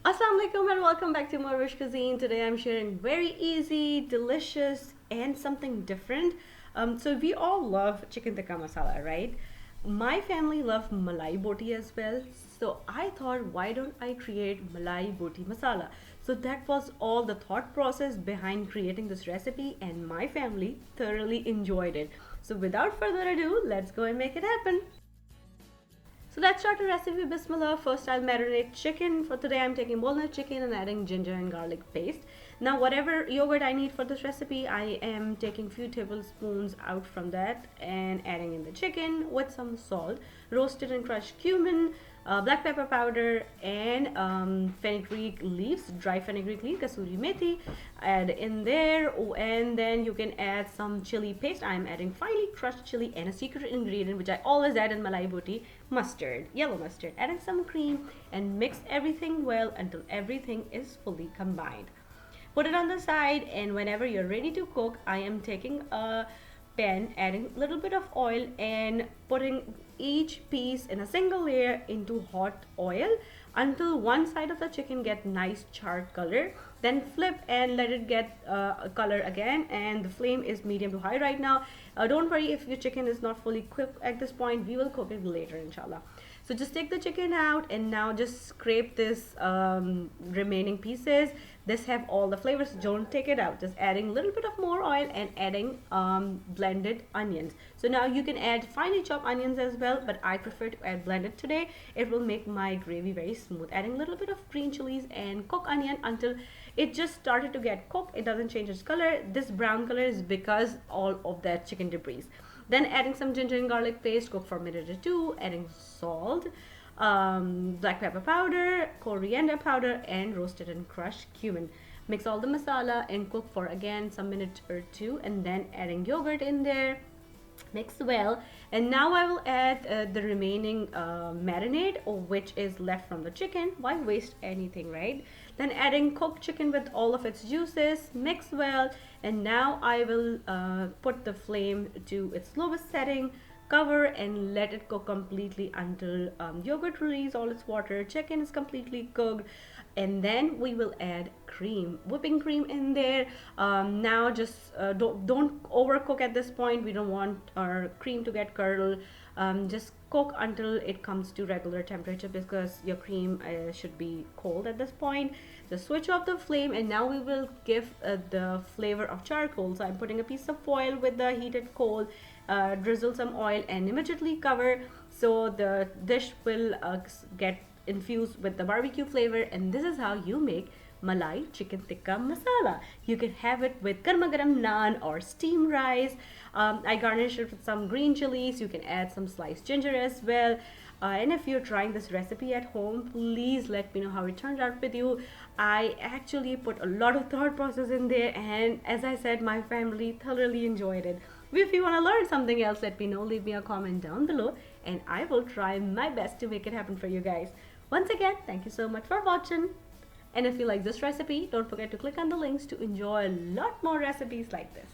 Assalamu alaikum and welcome back to morEwish Cuisine. Today I'm sharing very easy, delicious, and something different. So we all love chicken tikka masala, right? My family love malai boti as well. So I thought, why don't I create malai boti masala? So that was all the thought process behind creating this recipe, and my family thoroughly enjoyed it. So without further ado, let's go and make it happen. So let's start the recipe. Bismillah. First, I'll marinate chicken. For today, I'm taking walnut chicken and adding ginger and garlic paste. Now, whatever yogurt I need for this recipe, I am taking few tablespoons out from that and adding in the chicken with some salt, roasted and crushed cumin, black pepper powder, and fenugreek leaves, dry fenugreek leaf, kasuri methi. Add in there, and then you can add some chili paste. I'm adding finely crushed chili and a secret ingredient which I always add in malai boti, mustard, yellow mustard. Adding some cream and mix everything well until everything is fully combined. Put it on the side, and whenever you're ready to cook, I am taking a pan, adding a little bit of oil and putting each piece in a single layer into hot oil until one side of the chicken get nice charred color. Then flip and let it get a color again, and the flame is medium to high right now. Don't worry if your chicken is not fully cooked at this point, we will cook it later inshallah. So just take the chicken out and now just scrape this remaining pieces. This have all the flavors. Don't take it out. Just adding a little bit of more oil and adding blended onions. So now you can add finely chopped onions as well, but I prefer to add blended today. It will make my gravy very smooth. Adding a little bit of green chilies and cook onion until it just started to get cooked. It doesn't change its color. This brown color is because all of that chicken debris. Then adding some ginger and garlic paste, cook for a minute or two, adding salt, black pepper powder, coriander powder, and roasted and crushed cumin. Mix all the masala and cook for again some minute or two, and then adding yogurt in there. Mix well, and now I will add the remaining marinade, which is left from the chicken. Why waste anything, right? Then adding cooked chicken with all of its juices. Mix well, and now I will put the flame to its lowest setting, cover and let it cook completely until yogurt release all its water, chicken is completely cooked, and then we will add cream, whipping cream in there. Now just don't overcook at this point. We don't want our cream to get curdled. Just cook until it comes to regular temperature, because your cream should be cold at this point. Just switch off the flame, and now we will give the flavor of charcoal. So I'm putting a piece of foil with the heated coal, drizzle some oil and immediately cover, so the dish will get infused with the barbecue flavor. And this is how you make Malai Chicken Tikka Masala. You can have it with garma garam naan or steamed rice. I garnish it with some green chilies. You can add some sliced ginger as well. And if you're trying this recipe at home, please let me know how it turned out with you. I actually put a lot of thought process in there, and as I said, my family thoroughly enjoyed it. If you want to learn something else, let me know. Leave me a comment down below, and I will try my best to make it happen for you guys. Once again, thank you so much for watching. And if you like this recipe, don't forget to click on the links to enjoy a lot more recipes like this.